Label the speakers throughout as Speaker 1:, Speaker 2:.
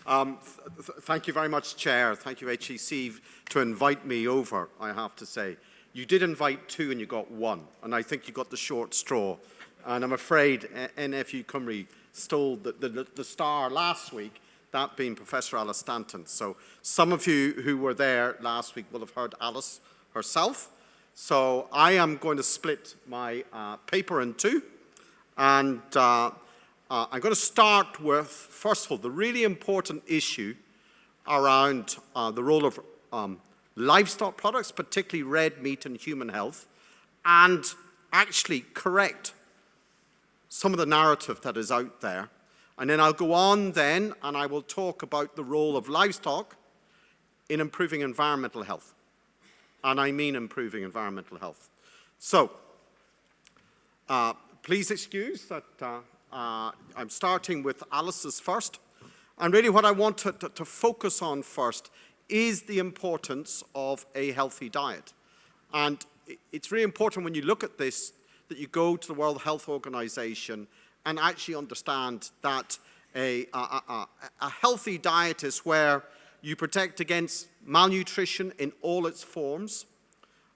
Speaker 1: Thank you very much, Chair. Thank you, HCC, to invite me over, I have to say. You did invite two and you got one, and I think you got the short straw. And I'm afraid NFU Cymru stole the star last week, that being Professor Alice Stanton. So some of you who were there last week will have heard Alice herself. So I am going to split my paper in two. And I'm going to start with, first of all, the really important issue around the role of livestock products, particularly red meat in human health, and actually correct some of the narrative that is out there. And then I'll go on then, and I will talk about the role of livestock in improving environmental health. And I mean improving environmental health. So, please excuse that I'm starting with Alice's first. And really what I want to focus on first is the importance of a healthy diet. And it's really important when you look at this that you go to the World Health Organization and actually understand that a healthy diet is where you protect against malnutrition in all its forms,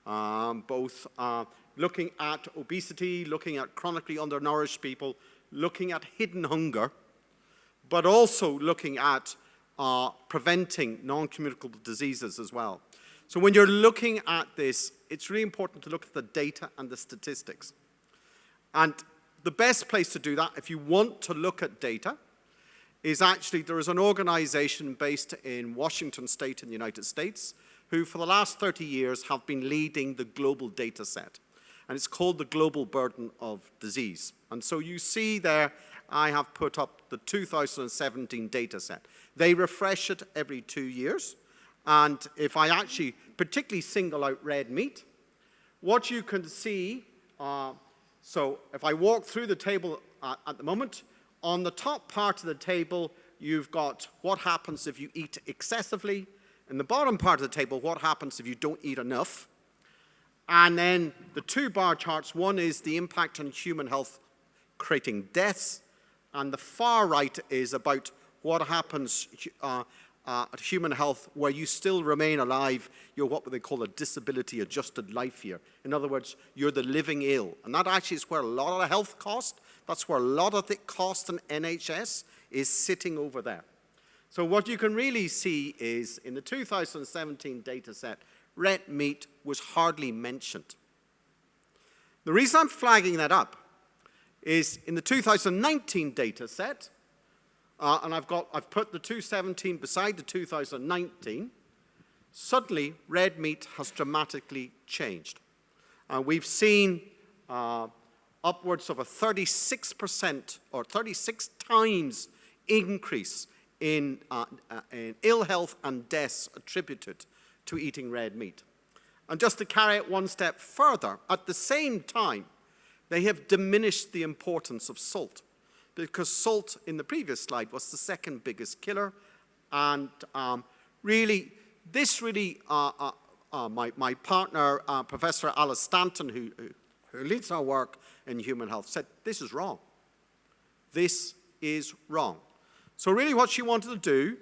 Speaker 1: both looking at obesity, looking at chronically undernourished people, looking at hidden hunger, but also looking at preventing non-communicable diseases as well. So when you're looking at this, it's really important to look at the data and the statistics. And the best place to do that, if you want to look at data, is actually there is an organization based in Washington State in the United States who for the last 30 years have been leading the global data set. And it's called the Global Burden of Disease. And so you see there, I have put up the 2017 data set. They refresh it every 2 years. And if I actually particularly single out red meat, what you can see, so if I walk through the table at the moment, on the top part of the table, you've got what happens if you eat excessively. In the bottom part of the table, what happens if you don't eat enough. And then the two bar charts, one is the impact on human health creating deaths, and the far right is about what happens at human health where you still remain alive. You're what they call a disability adjusted life year. In other words, you're the living ill. And that actually is where a lot of the health cost, that's where a lot of the cost in NHS is sitting over there. So what you can really see is in the 2017 data set, red meat was hardly mentioned. The reason I'm flagging that up is in the 2019 data set, and I've put the 2017 beside the 2019, suddenly red meat has dramatically changed. We've seen upwards of a 36% or 36 times increase in ill health and deaths attributed to eating red meat. And just to carry it one step further, at the same time, they have diminished the importance of salt, because salt in the previous slide was the second biggest killer. And my partner, Professor Alice Stanton, who leads our work in human health, said, this is wrong. This is wrong. So really what she wanted to do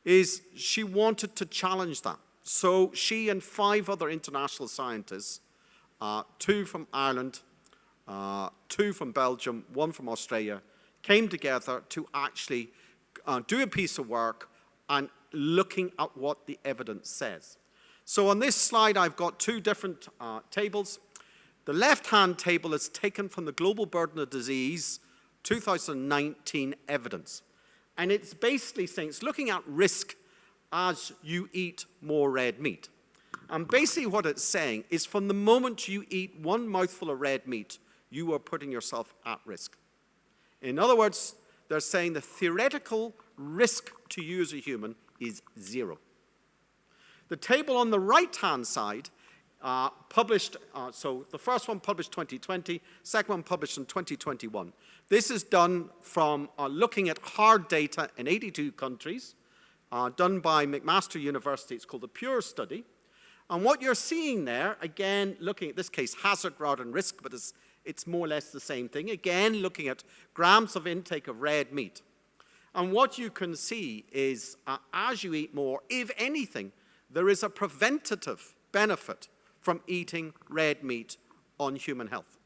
Speaker 1: is she wanted to challenge that. So she and 5 other international scientists, 2 from Ireland, 2 from Belgium, 1 from Australia, came together to actually do a piece of work and looking at what the evidence says. So on this slide, I've got 2 different tables. The left-hand table is taken from the Global Burden of Disease 2019 evidence. And it's basically saying, it's looking at risk as you eat more red meat. And basically what it's saying is from the moment you eat 1 mouthful of red meat, you are putting yourself at risk. In other words, they're saying the theoretical risk to you as a human is 0. The table on the right-hand side published, so the first one published 2020, second one published in 2021. This is done from looking at hard data in 82 countries, done by McMaster University. It's called the PURE study. And what you're seeing there, again, looking at this case, hazard rather than risk, but it's more or less the same thing. Again, looking at grams of intake of red meat. And what you can see is as you eat more, if anything, there is a preventative benefit from eating red meat on human health.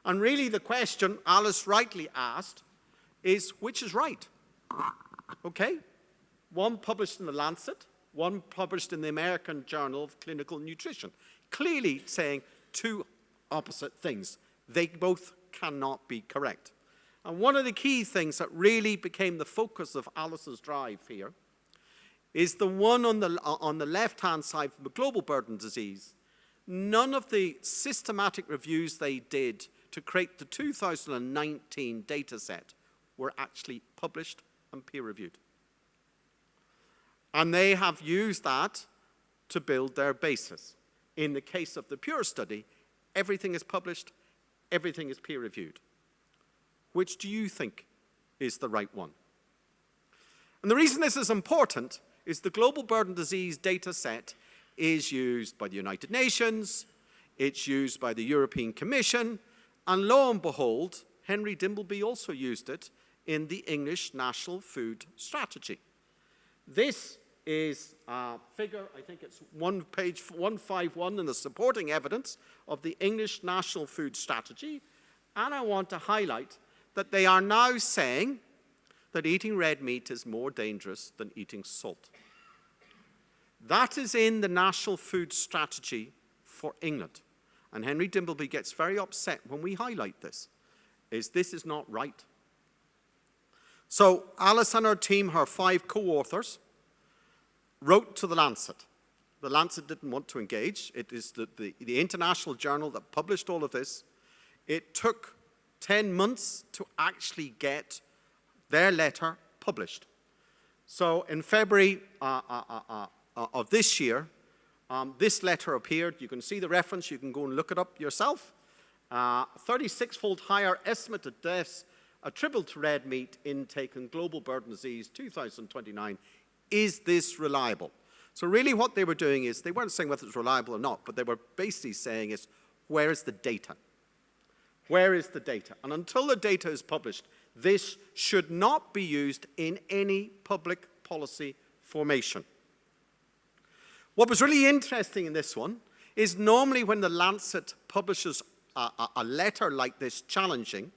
Speaker 1: And really the question Alice rightly asked is, which is right? Okay, one published in The Lancet, one published in the American Journal of Clinical Nutrition, clearly saying two opposite things. They both cannot be correct. And one of the key things that really became the focus of Alice's drive here is the one on the left-hand side from the global burden disease. None of the systematic reviews they did to create the 2019 data set were actually published and peer-reviewed. And they have used that to build their basis. In the case of the PURE study, everything is published, everything is peer-reviewed. Which do you think is the right one? And the reason this is important is the global burden disease data set is used by the United Nations, it's used by the European Commission, and lo and behold, Henry Dimbleby also used it in the English National Food Strategy. This is a figure, I think it's page 151 in the supporting evidence of the English National Food Strategy, and I want to highlight that they are now saying that eating red meat is more dangerous than eating salt. That is in the National Food Strategy for England. And Henry Dimbleby gets very upset when we highlight this is not right. So Alice and her team, her 5 co-authors, wrote to The Lancet. The Lancet didn't want to engage. It is the international journal that published all of this. It took 10 months to actually get their letter published. So in February of this year, this letter appeared. You can see the reference. You can go and look it up yourself. 36-fold higher estimate of deaths attributable to red meat intake in global burden disease 2029. Is this reliable? So really what they were doing is, they weren't saying whether it's reliable or not, but they were basically saying is, where is the data? Where is the data? And until the data is published, this should not be used in any public policy formation. What was really interesting in this one is normally when the Lancet publishes a letter like this challenging,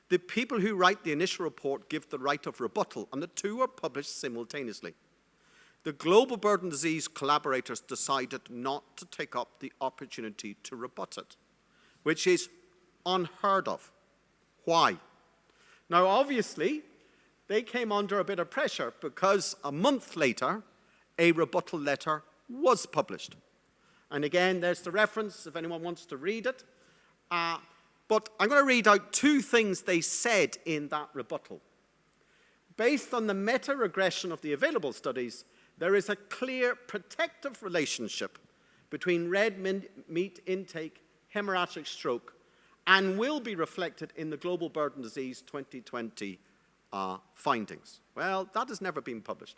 Speaker 1: the people who write the initial report give the right of rebuttal, and the two are published simultaneously. The global burden disease collaborators decided not to take up the opportunity to rebut it, which is unheard of. Why? Now, obviously, they came under a bit of pressure because a month later, a rebuttal letter was published. And again, there's the reference if anyone wants to read it. But I'm going to read out 2 things they said in that rebuttal. Based on the meta-regression of the available studies, there is a clear protective relationship between red meat intake, hemorrhagic stroke, and will be reflected in the Global Burden Disease 2020 findings. Well, that has never been published.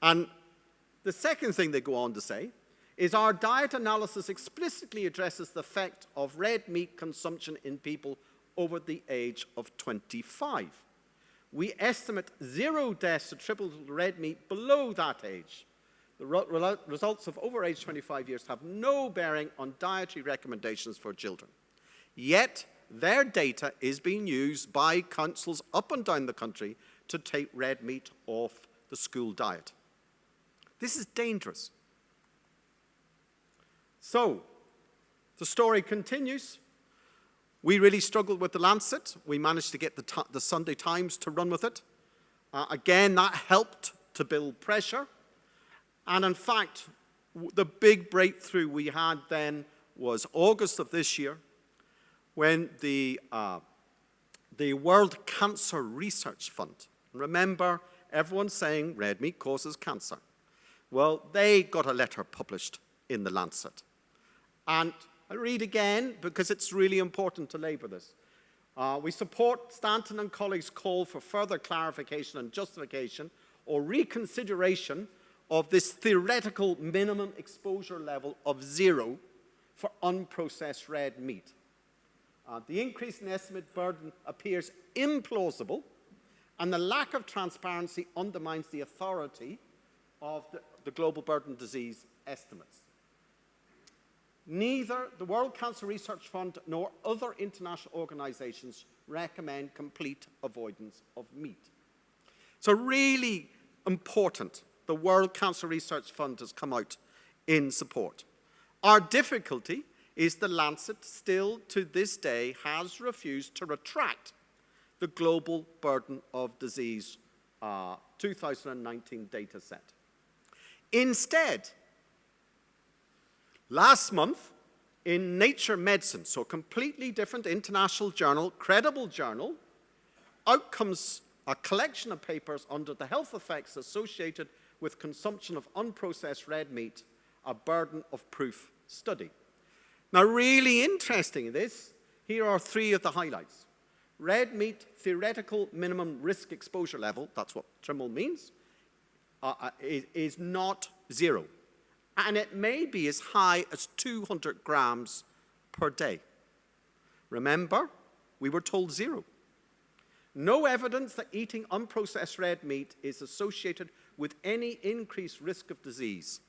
Speaker 1: And the second thing they go on to say is our diet analysis explicitly addresses the effect of red meat consumption in people over the age of 25. We estimate 0 deaths attributable to red meat below that age. The results of over age 25 years have no bearing on dietary recommendations for children. Yet, their data is being used by councils up and down the country to take red meat off the school diet. This is dangerous. So, the story continues. We really struggled with The Lancet. We managed to get the Sunday Times to run with it. Again, that helped to build pressure. And in fact, the big breakthrough we had then was August of this year, when the World Cancer Research Fund, remember, everyone's saying red meat causes cancer. Well, they got a letter published in The Lancet. And I read again because it's really important to labor this. We support Stanton and colleagues' call for further clarification and justification or reconsideration of this theoretical minimum exposure level of 0 for unprocessed red meat. The increase in estimate burden appears implausible And the lack of transparency undermines the authority of the global burden disease estimates. Neither the World Cancer Research Fund nor other international organizations recommend complete avoidance of meat. So really important, the World Cancer Research Fund has come out in support. Our difficulty is the Lancet still to this day has refused to retract the Global Burden of Disease 2019 data set. Instead, last month in Nature Medicine, so a completely different international journal, credible journal, out comes a collection of papers under the health effects associated with consumption of unprocessed red meat, a burden of proof study. Now, really interesting in this, here are three of the highlights. Red meat theoretical minimum risk exposure level, that's what TRIML means, is not 0. And it may be as high as 200 grams per day. Remember, we were told 0. No evidence that eating unprocessed red meat is associated with any increased risk of disease.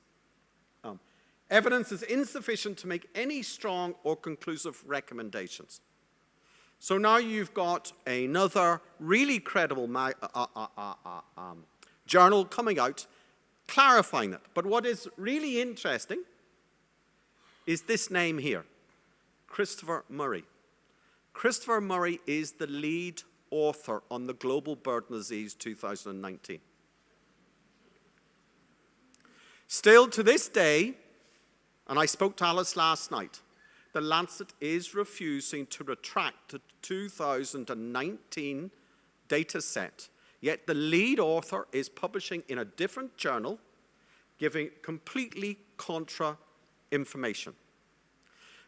Speaker 1: Evidence is insufficient to make any strong or conclusive recommendations. So now you've got another really credible journal coming out clarifying that. But what is really interesting is this name here, Christopher Murray. Christopher Murray is the lead author on the Global Burden Disease 2019. Still to this day, and I spoke to Alice last night, the Lancet is refusing to retract the 2019 data set, yet the lead author is publishing in a different journal, giving completely contra information.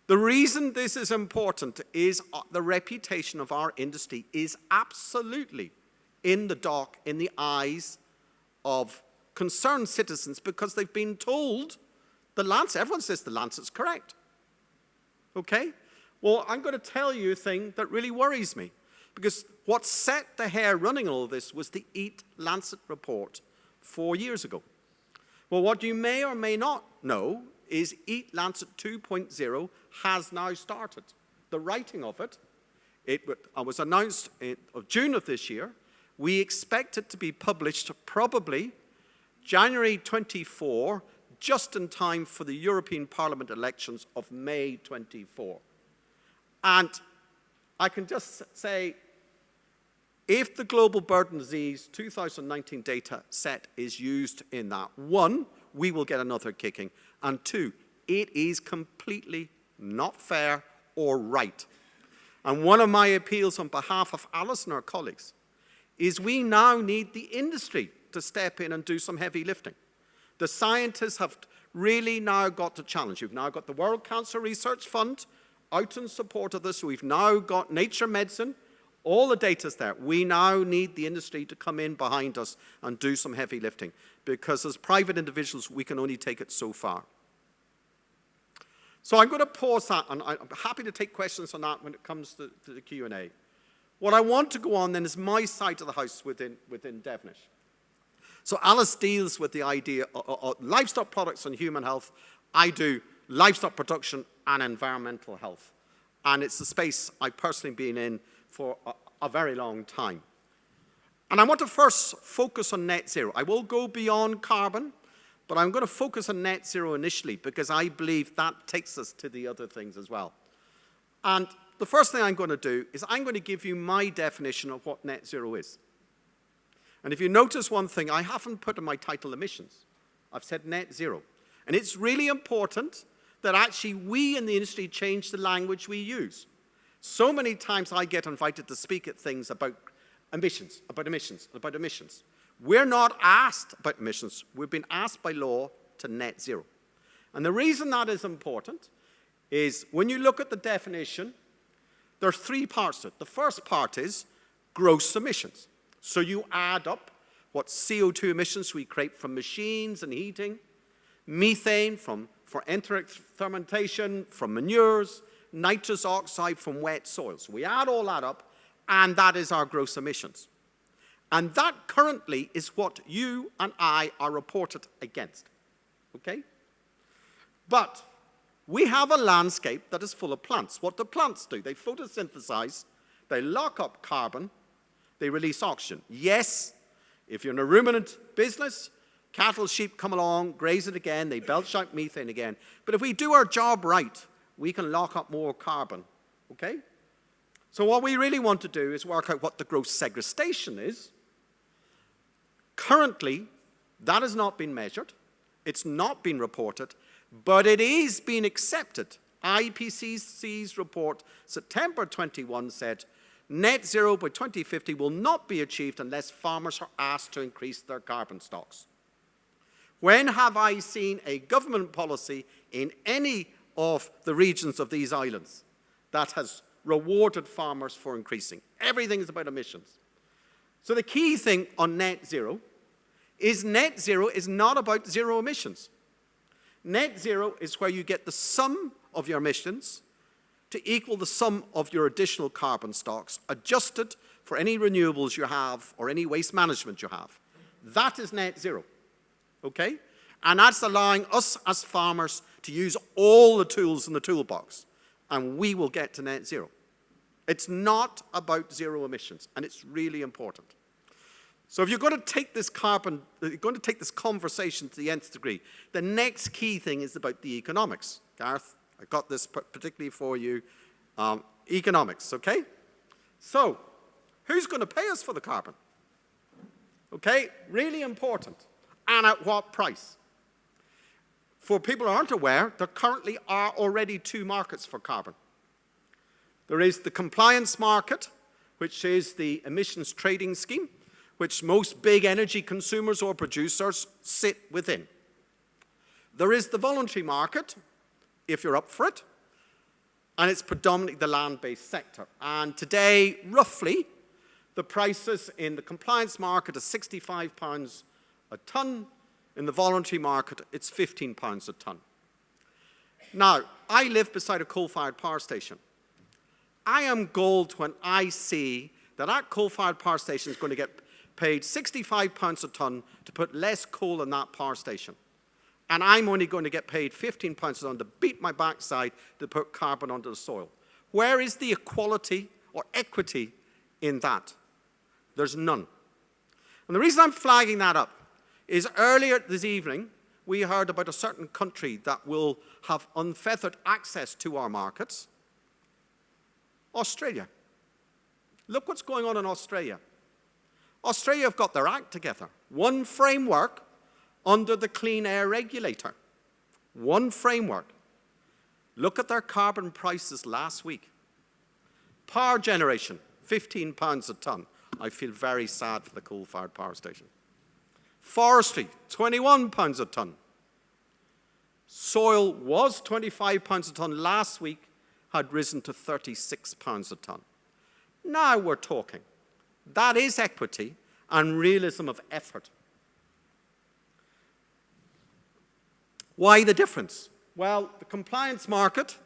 Speaker 1: The reason this is important is the reputation of our industry is absolutely in the dock, in the eyes of concerned citizens, because they've been told the Lancet, everyone says the Lancet's correct. Okay? Well, I'm going to tell you a thing that really worries me, because what set the hair running all this was the Eat Lancet report 4 years ago. Well, what you may or may not know is Eat Lancet 2.0 has now started. The writing of it, was announced in June of this year. We expect it to be published probably January 24, just in time for the European Parliament elections of May 24. And I can just say, if the Global Burden Disease 2019 data set is used in that, 1, we will get another kicking, and 2, it is completely not fair or right. And one of my appeals on behalf of Alice and our colleagues is we now need the industry to step in and do some heavy lifting. The scientists have really now got the challenge. We've now got the World Cancer Research Fund out in support of this. We've now got Nature Medicine. All the data's there. We now need the industry to come in behind us and do some heavy lifting, because as private individuals, we can only take it so far. So I'm going to pause that, and I'm happy to take questions on that when it comes to the Q&A. What I want to go on then is my side of the house within Devonish. So Alice deals with the idea of livestock products and human health. I do livestock production and environmental health. And it's a space I've personally been in for a very long time. And I want to first focus on net zero. I will go beyond carbon, but I'm going to focus on net zero initially, because I believe that takes us to the other things as well. And the first thing I'm going to do is I'm going to give you my definition of what net zero is. And if you notice one thing, I haven't put in my title emissions. I've said net zero. And it's really important that actually we in the industry change the language we use. So many times I get invited to speak at things about emissions, about emissions, about emissions. We're not asked about emissions. We've been asked by law to net zero. And the reason that is important is when you look at the definition, there are 3 parts to it. The first part is gross emissions. So you add up what CO2 emissions we create from machines and heating, methane for enteric fermentation, from manures, nitrous oxide from wet soils. We add all that up, and that is our gross emissions. And that currently is what you and I are reported against, okay? But we have a landscape that is full of plants. What do plants do? They photosynthesize, they lock up carbon, they release oxygen. Yes, if you're in a ruminant business, cattle, sheep come along, graze it again, they belch out methane again. But if we do our job right, we can lock up more carbon, okay? So what we really want to do is work out what the gross segregation is. Currently, that has not been measured. It's not been reported, but it is being accepted. IPCC's report, September 21, said, net zero by 2050 will not be achieved unless farmers are asked to increase their carbon stocks. When have I seen a government policy in any of the regions of these islands that has rewarded farmers for increasing? Everything is about emissions. So the key thing on net zero is not about zero emissions. Net zero is where you get the sum of your emissions to equal the sum of your additional carbon stocks, adjusted for any renewables you have or any waste management you have. That is net zero, okay? And that's allowing us as farmers to use all the tools in the toolbox, and we will get to net zero. It's not about zero emissions, and it's really important. So if you're going to take this conversation to the nth degree, the next key thing is about the economics. Gareth, I got this particularly for you. Economics, okay? So, who's going to pay us for the carbon? Okay, really important. And at what price? For people who aren't aware, there currently are already two markets for carbon. There is the compliance market, which is the emissions trading scheme, which most big energy consumers or producers sit within. There is the voluntary market, if you're up for it, and it's predominantly the land-based sector. And today, roughly, the prices in the compliance market are £65 a tonne. In the voluntary market, it's £15 a tonne. Now, I live beside a coal-fired power station. I am galled when I see that that coal-fired power station is going to get paid £65 a tonne to put less coal in that power station. And I'm only going to get paid £15 a tonne to beat my backside to put carbon onto the soil. Where is the equality or equity in that? There's none. And the reason I'm flagging that up is earlier this evening, we heard about a certain country that will have unfettered access to our markets. Australia. Look what's going on in Australia. Australia have got their act together. One framework under the Clean Air Regulator. One framework. Look at their carbon prices last week. Power generation, £15 a tonne. I feel very sad for the coal-fired power station. Forestry, £21 a tonne. Soil was £25 a tonne last week, had risen to £36 a tonne. Now we're talking. That is equity and realism of effort. Why the difference? Well, the compliance market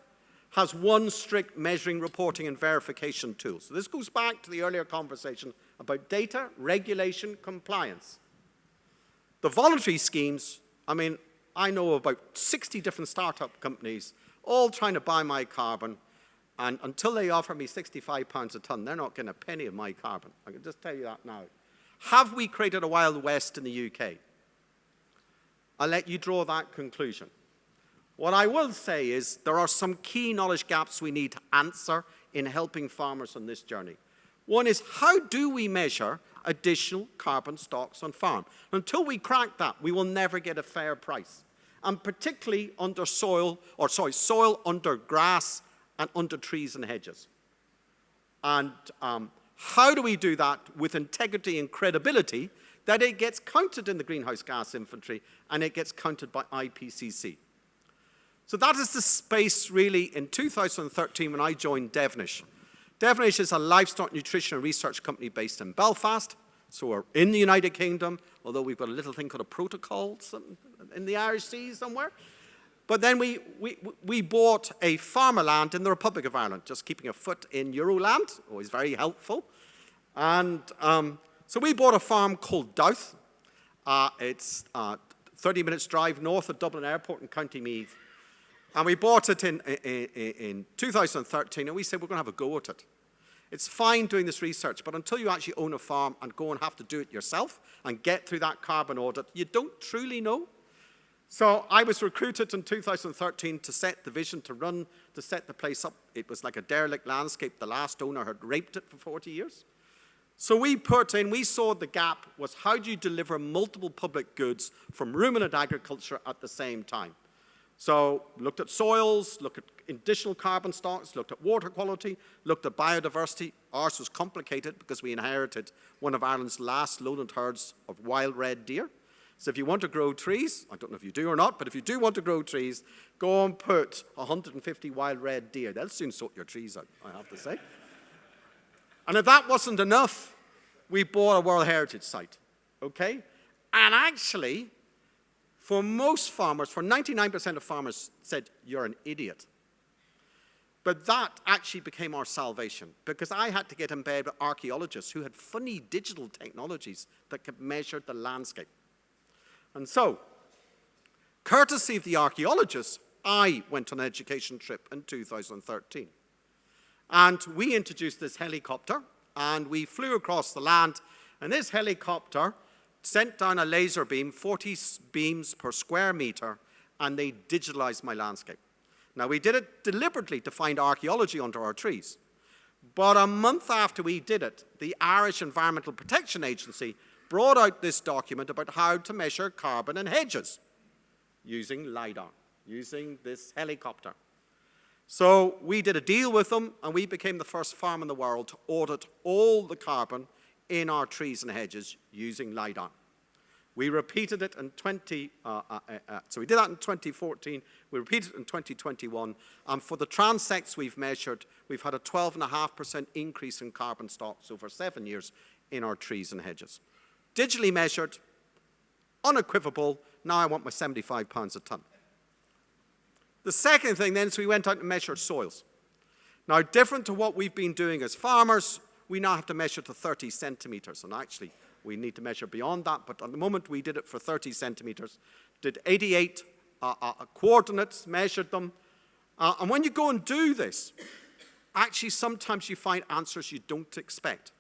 Speaker 1: has one strict measuring, reporting, and verification tool. So this goes back to the earlier conversation about data, regulation, compliance. The voluntary schemes, I mean, I know about 60 different startup companies all trying to buy my carbon, and until they offer me £65 a tonne, they're not getting a penny of my carbon. I can just tell you that now. Have we created a Wild West in the UK? I'll let you draw that conclusion. What I will say is there are some key knowledge gaps we need to answer in helping farmers on this journey. One is, how do we measure additional carbon stocks on farm? Until we crack that, we will never get a fair price. And particularly under soil under grass and under trees and hedges. And how do we do that with integrity and credibility that it gets counted in the greenhouse gas inventory and it gets counted by IPCC? So that is the space really in 2013 when I joined Devonish. Devonish is a livestock nutrition and research company based in Belfast. So we're in the United Kingdom, although we've got a little thing called a protocol in the Irish Sea somewhere. But then we bought a farmer land in the Republic of Ireland, just keeping a foot in Euroland, always very helpful. And So we bought a farm called Douth. It's 30 minutes drive north of Dublin Airport in County Meath. And we bought it in 2013, and we said we're going to have a go at it. It's fine doing this research, but until you actually own a farm and go and have to do it yourself and get through that carbon audit, you don't truly know. So I was recruited in 2013 to set the vision, to set the place up. It was like a derelict landscape. The last owner had raped it for 40 years. So we saw the gap was how do you deliver multiple public goods from ruminant agriculture at the same time? So looked at soils, looked at additional carbon stocks, looked at water quality, looked at biodiversity. Ours was complicated because we inherited one of Ireland's last lowland herds of wild red deer. So if you want to grow trees, I don't know if you do or not, but if you do want to grow trees, go and put 150 wild red deer. They'll soon sort your trees out, I have to say. And if that wasn't enough, we bought a World Heritage Site, okay? And actually, for most farmers, for 99% of farmers said, you're an idiot. But that actually became our salvation because I had to get in bed with archaeologists who had funny digital technologies that could measure the landscape. And so, courtesy of the archaeologists, I went on an education trip in 2013. And we introduced this helicopter, and we flew across the land, and this helicopter sent down a laser beam, 40 beams per square meter, and they digitalized my landscape. Now, we did it deliberately to find archaeology under our trees. But a month after we did it, the Irish Environmental Protection Agency brought out this document about how to measure carbon in hedges using LiDAR, using this helicopter. So we did a deal with them, and we became the first farm in the world to audit all the carbon in our trees and hedges using LiDAR. We repeated it in so we did that in 2014, we repeated it in 2021, and for the transects we've measured, we've had a 12.5% increase in carbon stocks over 7 years in our trees and hedges. Digitally measured, unequivocal, now I want my 75 pounds a tonne. The second thing then is we went out and measured soils. Now, different to what we've been doing as farmers, we now have to measure to 30 centimetres, and actually we need to measure beyond that, but at the moment we did it for 30 centimetres, did 88 coordinates, measured them, and when you go and do this, actually sometimes you find answers you don't expect.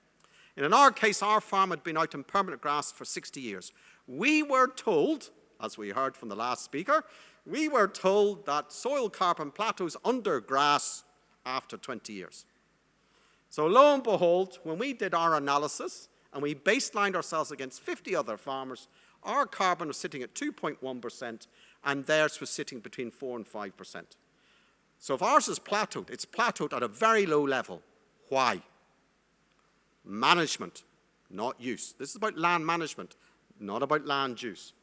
Speaker 1: And in our case, our farm had been out in permanent grass for 60 years. We were told, as we heard from the last speaker, we were told that soil carbon plateaus under grass after 20 years. So lo and behold, when we did our analysis and we baselined ourselves against 50 other farmers, our carbon was sitting at 2.1% and theirs was sitting between 4 and 5%. So if ours is plateaued, it's plateaued at a very low level. Why? Management, not use. This is about land management, not about land use.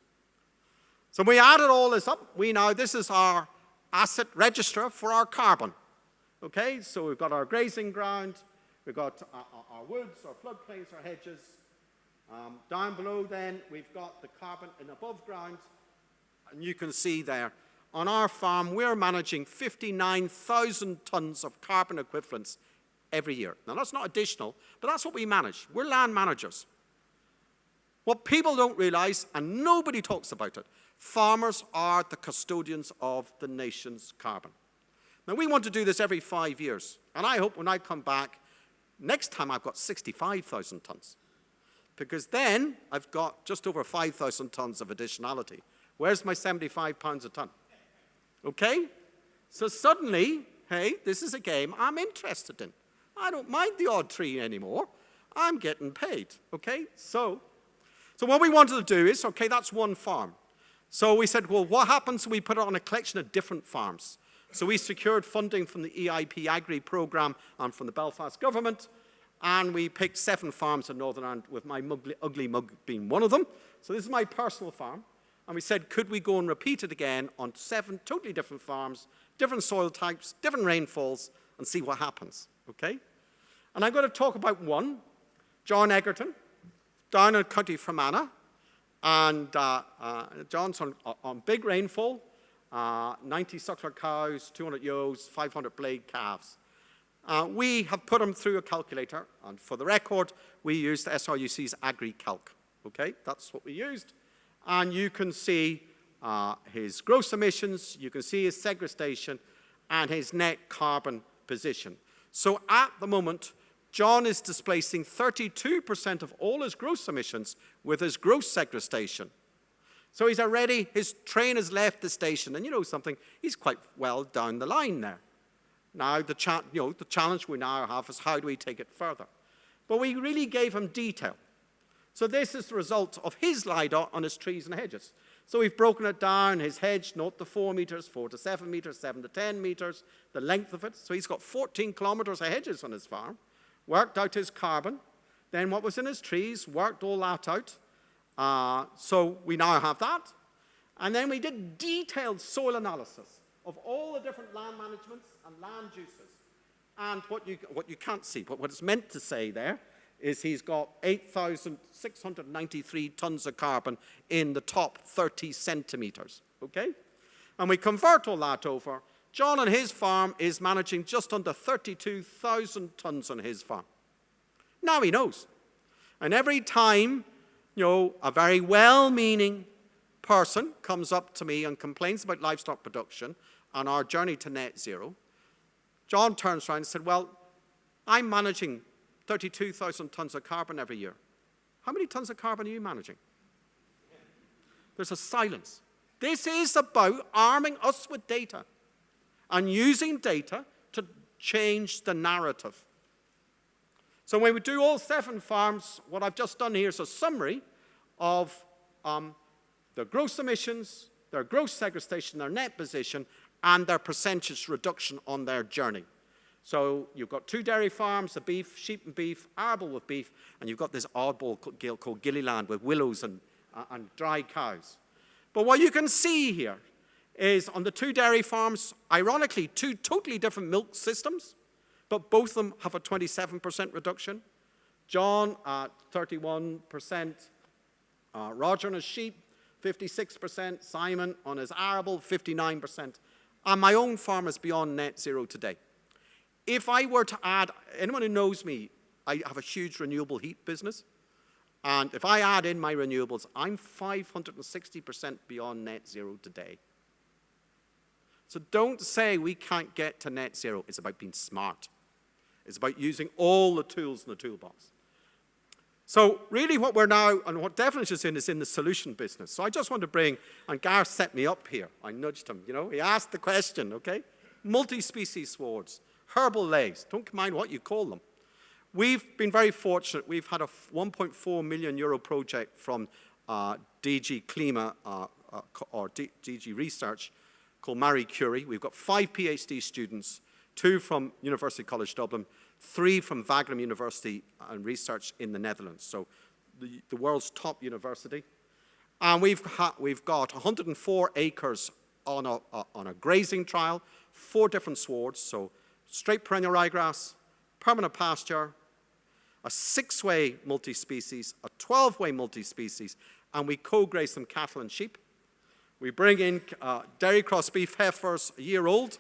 Speaker 1: So we added all this up. This is our asset register for our carbon. Okay, so we've got our grazing ground, we've got our woods, our floodplains, our hedges. Down below then, we've got the carbon in above ground. And you can see there, on our farm, we're managing 59,000 tonnes of carbon equivalents every year. Now, that's not additional, but that's what we manage. We're land managers. What people don't realize, and nobody talks about it, farmers are the custodians of the nation's carbon. Now, we want to do this every 5 years, and I hope when I come back, next time I've got 65,000 tonnes, because then I've got just over 5,000 tonnes of additionality. Where's my 75 pounds a tonne? Okay? So suddenly, hey, this is a game I'm interested in. I don't mind the odd tree anymore. I'm getting paid, okay? So what we wanted to do is, okay, that's one farm. So we said, well, what happens if we put it on a collection of different farms? So we secured funding from the EIP Agri programme and from the Belfast government, and we picked 7 farms in Northern Ireland, with my ugly mug being one of them. So this is my personal farm. And we said, could we go and repeat it again on 7 totally different farms, different soil types, different rainfalls, and see what happens, okay? And I'm going to talk about one, John Egerton, down in County Fermanagh. And John's on big rainfall, 90 suckler cows, 200 ewes, 500 blade calves. We have put them through a calculator, and for the record, we used SRUC's AgriCalc. Okay, that's what we used. And you can see his gross emissions, you can see his segregation, and his net carbon position. So at the moment, John is displacing 32% of all his gross emissions with his gross segregation. So he's already, his train has left the station, and you know something, he's quite well down the line there. Now, the challenge we now have is how do we take it further? But we really gave him detail. So this is the result of his LiDAR on his trees and hedges. So we've broken it down, his hedge, 0 to 4 meters, 4 to 7 meters, 7 to 10 meters, the length of it. So he's got 14 kilometers of hedges on his farm, worked out his carbon, then what was in his trees, worked all that out. So we now have that. And then we did detailed soil analysis of all the different land managements and land uses. And what you can't see, but what it's meant to say there is he's got 8,693 tons of carbon in the top 30 centimeters, okay? And we convert all that over. John on his farm is managing just under 32,000 tons on his farm. Now he knows. And every time, a very well-meaning person comes up to me and complains about livestock production and our journey to net zero, John turns around and said, well, I'm managing 32,000 tons of carbon every year. How many tons of carbon are you managing? There's a silence. This is about arming us with data and using data to change the narrative. So when we do all 7 farms, what I've just done here is a summary of their gross emissions, their gross segregation, their net position, and their percentage reduction on their journey. So you've got 2 dairy farms, a beef, sheep and beef, arable with beef, and you've got this oddball called Gilliland with willows and dry cows. But what you can see here is on the 2 dairy farms, ironically, 2 totally different milk systems, but both of them have a 27% reduction. John at 31%, Roger on his sheep, 56%, Simon on his arable, 59%. And my own farm is beyond net zero today. If I were to add, anyone who knows me, I have a huge renewable heat business. And if I add in my renewables, I'm 560% beyond net zero today. So don't say we can't get to net zero. It's about being smart. It's about using all the tools in the toolbox. So really what we're now, and what Devlin is in the solution business. So I just want to bring, and Gareth set me up here. I nudged him, he asked the question, okay? Multi-species swards, herbal lays, don't mind what you call them. We've been very fortunate. We've had a 1.4 million euro project from DG Klima or DG Research called Marie Curie. We've got 5 PhD students, 2 from University College Dublin, 3 from Wageningen University and Research in the Netherlands, so the world's top university. And we've got 104 acres on a grazing trial, 4 different swards, so straight perennial ryegrass, permanent pasture, a 6-way multi-species, a 12-way multi-species, and we co-graze some cattle and sheep. We bring in dairy cross beef heifers a year old.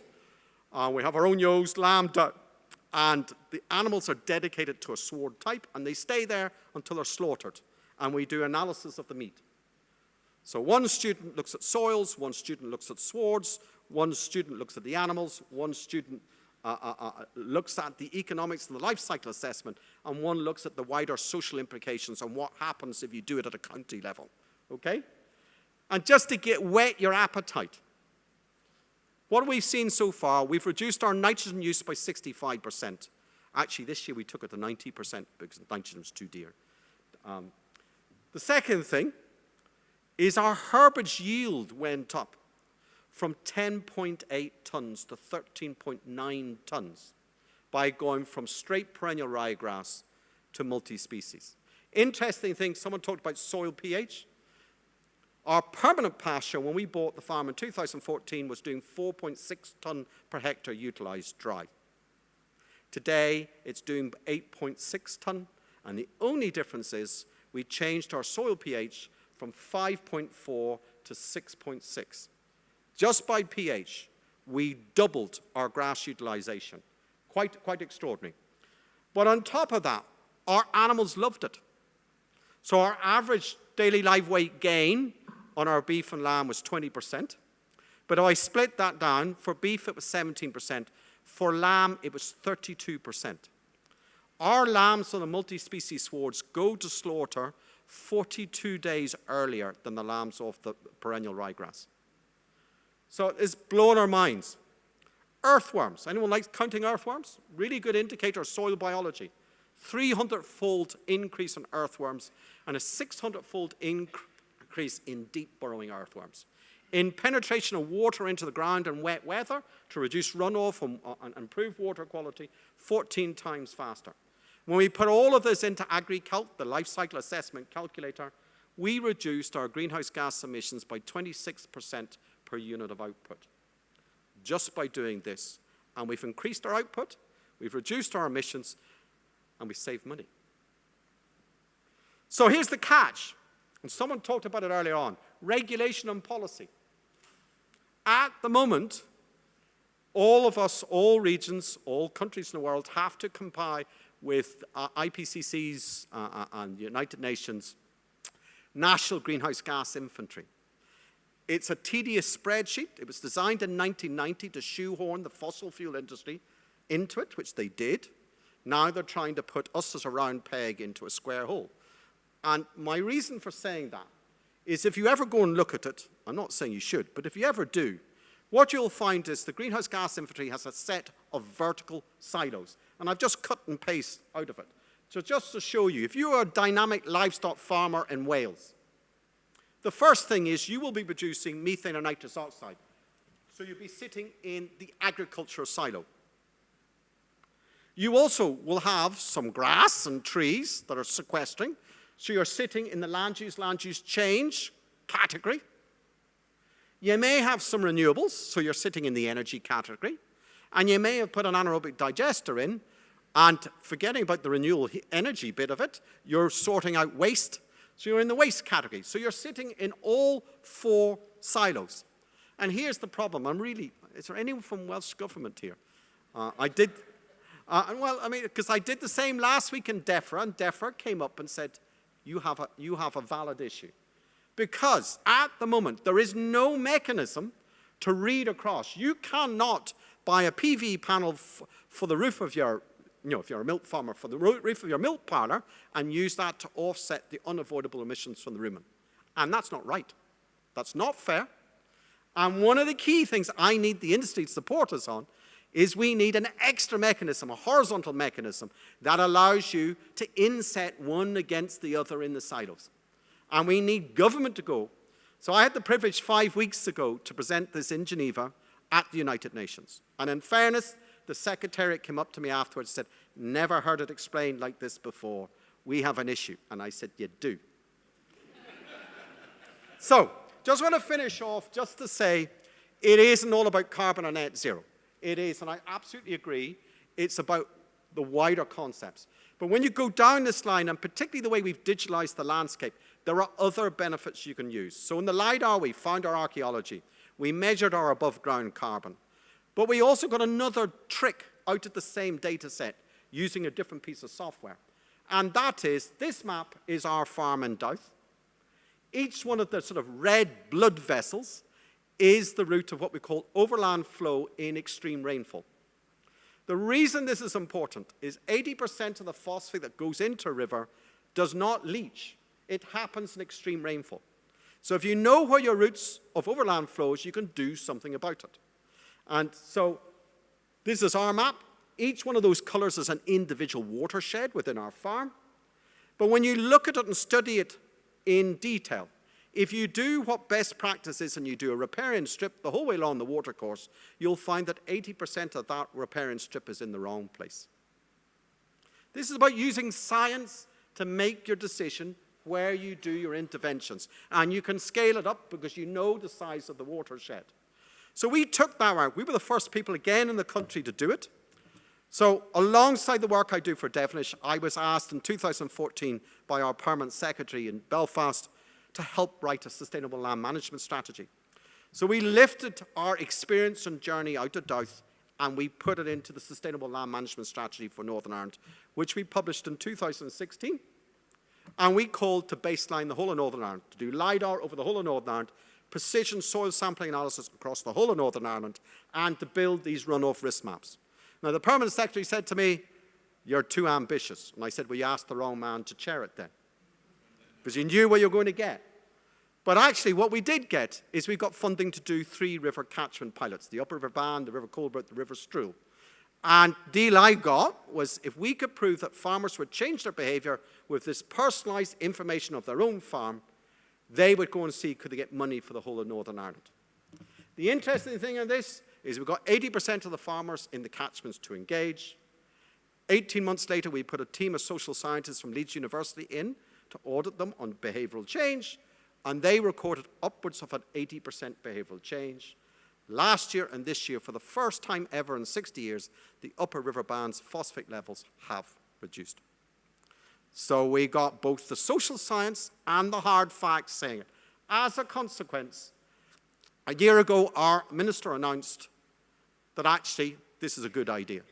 Speaker 1: We have our own ewes, lamb, duck, and the animals are dedicated to a sward type, and they stay there until they're slaughtered, and we do analysis of the meat. So one student looks at soils, one student looks at swards, one student looks at the animals, one student looks at the economics and the life cycle assessment, and one looks at the wider social implications and what happens if you do it at a county level, okay? And just to whet your appetite, what we've seen so far, we've reduced our nitrogen use by 65%. Actually, this year we took it to 90% because nitrogen was too dear. The second thing is our herbage yield went up from 10.8 tons to 13.9 tons by going from straight perennial ryegrass to multi-species. Interesting thing, someone talked about soil pH. Our permanent pasture, when we bought the farm in 2014, was doing 4.6 ton per hectare utilized dry. Today, it's doing 8.6 ton, and the only difference is we changed our soil pH from 5.4 to 6.6. Just by pH, we doubled our grass utilization. Quite extraordinary. But on top of that, our animals loved it. So our average daily live weight gain on our beef and lamb was 20%. But if I split that down, for beef it was 17%. For lamb, it was 32%. Our lambs on the multi-species swards go to slaughter 42 days earlier than the lambs off the perennial ryegrass. So it's blown our minds. Earthworms. Anyone likes counting earthworms? Really good indicator of soil biology. 300-fold increase in earthworms and a 600-fold increase in deep burrowing earthworms. In penetration of water into the ground in wet weather to reduce runoff and improve water quality, 14 times faster. When we put all of this into AgriCalc, the life cycle assessment calculator, we reduced our greenhouse gas emissions by 26% per unit of output. Just by doing this. And we've increased our output, we've reduced our emissions, and we've saved money. So here's the catch. And someone talked about it earlier on. Regulation and policy. At the moment, all of us, all regions, all countries in the world have to comply with IPCC's and United Nations National Greenhouse Gas Inventory. It's a tedious spreadsheet. It was designed in 1990 to shoehorn the fossil fuel industry into it, which they did. Now they're trying to put us as a round peg into a square hole. And my reason for saying that is if you ever go and look at it, I'm not saying you should, but if you ever do, what you'll find is the greenhouse gas inventory has a set of vertical silos. And I've just cut and paste out of it. So just to show you, if you are a dynamic livestock farmer in Wales, the first thing is you will be producing methane and nitrous oxide. So you'll be sitting in the agricultural silo. You also will have some grass and trees that are sequestering. So you're sitting in the land use change category. You may have some renewables, so you're sitting in the energy category. And you may have put an anaerobic digester in, and forgetting about the renewable energy bit of it, you're sorting out waste. So you're in the waste category. So you're sitting in all 4 silos. And here's the problem. Is there anyone from Welsh Government here? Because I did the same last week in DEFRA, and DEFRA came up and said, you have a valid issue. Because at the moment, there is no mechanism to read across. You cannot buy a PV panel for the roof of your, if you're a milk farmer, for the roof of your milk parlour, and use that to offset the unavoidable emissions from the rumen. And that's not right. That's not fair. And one of the key things I need the industry to support us on is we need an extra mechanism, a horizontal mechanism, that allows you to inset one against the other in the silos. And we need government to go. So I had the privilege 5 weeks ago to present this in Geneva at the United Nations. And in fairness, the Secretariat came up to me afterwards and said, never heard it explained like this before. We have an issue. And I said, you do. So, just want to finish off just to say, it isn't all about carbon and net zero. It is, and I absolutely agree, it's about the wider concepts. But when you go down this line, and particularly the way we've digitalized the landscape, there are other benefits you can use. So in the LiDAR, we found our archaeology. We measured our above-ground carbon. But we also got another trick out of the same data set using a different piece of software. And that is, this map is our farm in Douth. Each one of the sort of red blood vessels is the route of what we call overland flow in extreme rainfall. The reason this is important is 80% of the phosphate that goes into a river does not leach. It happens in extreme rainfall. So if you know where your routes of overland flows, you can do something about it. And so this is our map. Each one of those colors is an individual watershed within our farm. But when you look at it and study it in detail, if you do what best practice is and you do a riparian strip the whole way along the watercourse, you'll find that 80% of that riparian strip is in the wrong place. This is about using science to make your decision where you do your interventions. And you can scale it up because you know the size of the watershed. So we took that out. We were the first people again in the country to do it. So alongside the work I do for Devonish, I was asked in 2014 by our permanent secretary in Belfast to help write a sustainable land management strategy. So we lifted our experience and journey out of Douth and we put it into the Sustainable Land Management Strategy for Northern Ireland, which we published in 2016. And we called to baseline the whole of Northern Ireland, to do LiDAR over the whole of Northern Ireland, precision soil sampling analysis across the whole of Northern Ireland, and to build these runoff risk maps. Now, the Permanent Secretary said to me, "You're too ambitious." And I said, "Well, you asked the wrong man to chair it then, because you knew what you were going to get." But actually, what we did get is we got funding to do 3 river catchment pilots, the Upper River Bann, the River Colbert, the River Struhl. And the deal I got was if we could prove that farmers would change their behavior with this personalized information of their own farm, they would go and see could they get money for the whole of Northern Ireland. The interesting thing in this is we've got 80% of the farmers in the catchments to engage. 18 months later, we put a team of social scientists from Leeds University in to audit them on behavioral change, and they recorded upwards of an 80% behavioral change. Last year and this year, for the first time ever in 60 years, the Upper River Bann's phosphate levels have reduced. So we got both the social science and the hard facts saying it. As a consequence, a year ago, our minister announced that actually this is a good idea.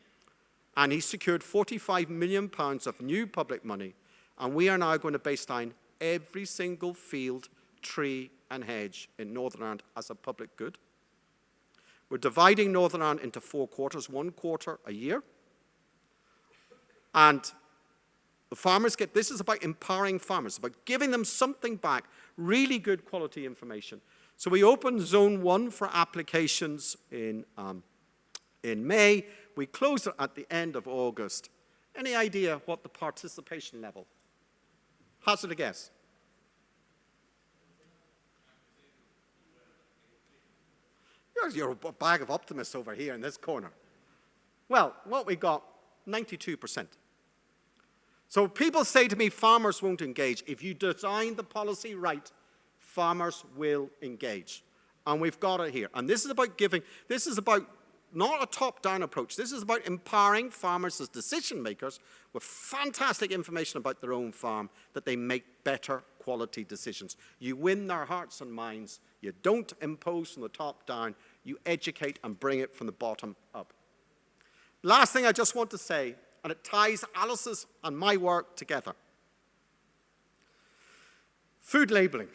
Speaker 1: And he secured £45 million of new public money, and we are now going to baseline every single field, tree, and hedge in Northern Ireland as a public good. We're dividing Northern Ireland into 4 quarters, 1 quarter a year. And the farmers get, this is about empowering farmers, about giving them something back, really good quality information. So we opened Zone 1 for applications in May. We closed it at the end of August. Any idea what the participation level? Hazard a guess. You're a bag of optimists over here in this corner. Well, what we got, 92%. So people say to me, farmers won't engage. If you design the policy right, farmers will engage. And we've got it here. And this is about giving, this is about not a top-down approach. This is about empowering farmers as decision makers with fantastic information about their own farm that they make better quality decisions. You win their hearts and minds. You don't impose from the top down. You educate and bring it from the bottom up. Last thing I just want to say, and it ties Alice's and my work together. Food labeling.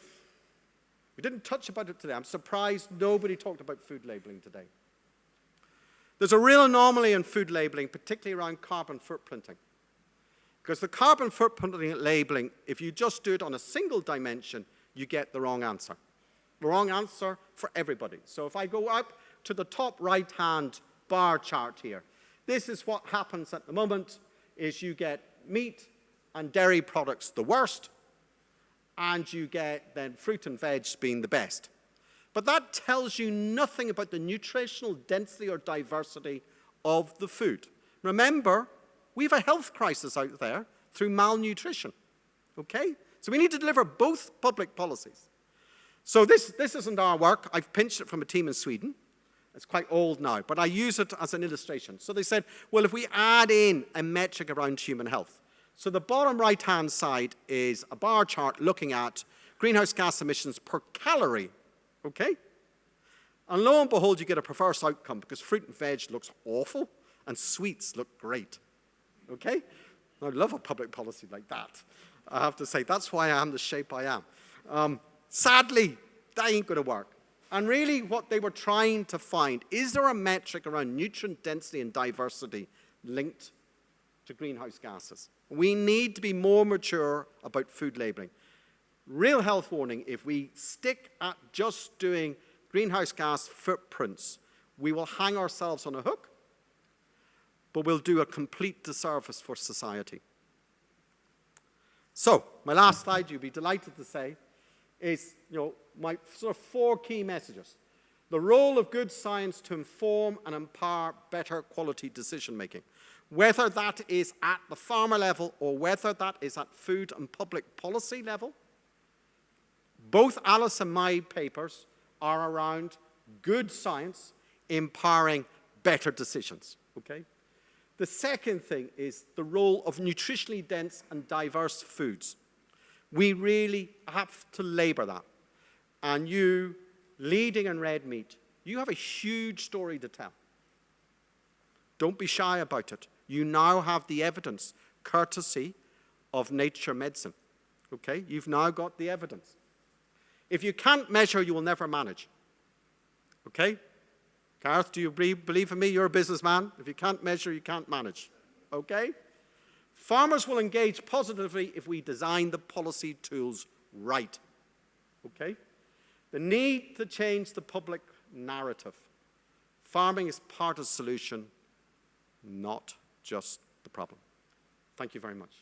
Speaker 1: We didn't touch about it today. I'm surprised nobody talked about food labeling today. There's a real anomaly in food labeling, particularly around carbon footprinting. Because the carbon footprinting labeling, if you just do it on a single dimension, you get the wrong answer. The wrong answer for everybody. So if I go up to the top right-hand bar chart here, this is what happens at the moment, is you get meat and dairy products the worst, and you get then fruit and veg being the best. But that tells you nothing about the nutritional density or diversity of the food. Remember, we have a health crisis out there through malnutrition, okay? So we need to deliver both public policies. So this isn't our work. I've pinched it from a team in Sweden. It's quite old now, but I use it as an illustration. So they said, well, if we add in a metric around human health. So the bottom right-hand side is a bar chart looking at greenhouse gas emissions per calorie, okay? And lo and behold, you get a perverse outcome because fruit and veg looks awful and sweets look great, okay? I love a public policy like that. I have to say, that's why I am the shape I am. Sadly, that ain't going to work. And really what they were trying to find, is there a metric around nutrient density and diversity linked to greenhouse gases? We need to be more mature about food labeling. Real health warning, if we stick at just doing greenhouse gas footprints, we will hang ourselves on a hook, but we'll do a complete disservice for society. So, my last slide, you'll be delighted to say, is my sort of 4 key messages. The role of good science to inform and empower better quality decision making. Whether that is at the farmer level or whether that is at food and public policy level, both Alice and my papers are around good science empowering better decisions, okay? The second thing is the role of nutritionally dense and diverse foods. We really have to labor that. And you, leading in red meat, you have a huge story to tell. Don't be shy about it. You now have the evidence, courtesy of nature medicine. Okay? You've now got the evidence. If you can't measure, you will never manage. Okay? Gareth, do you believe in me? You're a businessman. If you can't measure, you can't manage. Okay? Farmers will engage positively if we design the policy tools right. Okay? The need to change the public narrative. Farming is part of the solution, not just the problem. Thank you very much.